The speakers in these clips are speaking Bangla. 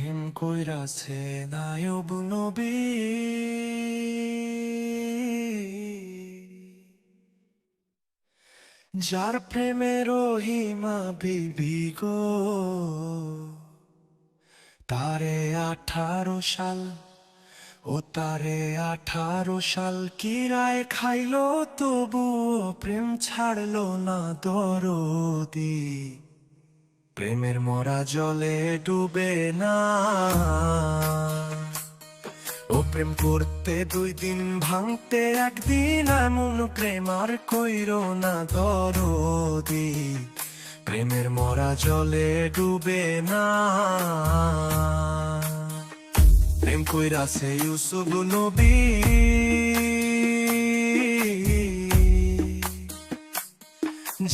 প্রেম কইরাছে নায়ব নবী, যার প্রেমের রহিমা বিবি গো। তারে 18 সাল, ও তারে 18 সাল কিরায় খাইলো, তবুও প্রেম ছাড়লো না দরদি। প্রেমের মরা জলে ডুবে না, ও প্রেম করতে 2 দিন, ভাঙতে 1 দিন, এমন প্রেম আর কইরো না দরদি। প্রেমের মরা জলে ডুবে না। প্রেম কইরাছে ইউসুফ নবী,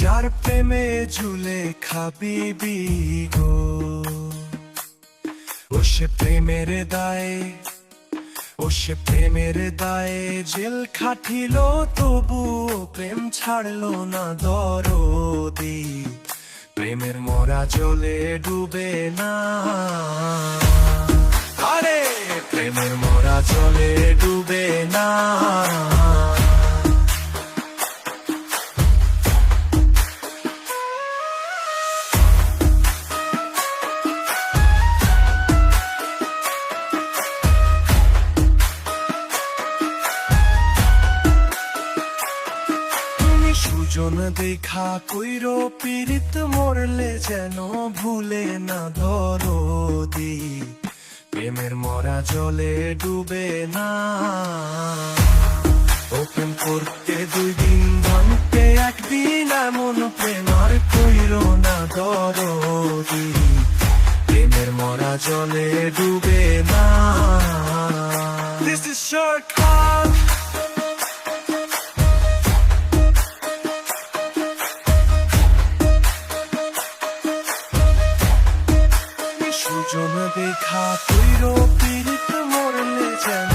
যার প্রেমে ঝুলে খাবিবি গো। ও সে প্রেমের দায়ে, ও সে প্রেমের দায়ে জেল খাটিল, তবুও প্রেম ছাড়লো না দরদি। প্রেমের মরা জলে ডুবে না, আরে প্রেমের মরা জলে ডুবে না। সুজন দেখা কইরো পীড়িত, মরলে যেন ভুলে না দরদি। প্রেমের মরা জলে ডুবে না, ও প্রেম করতে 2 দিন, ভাঙতে 1 দিন, এমন প্রেম আর কইরো না দরদি। প্রেমের মরা জলে ডুবে না। This is Shortcut. সুজন দেখা কইরো পীড়িত, মরলে যেন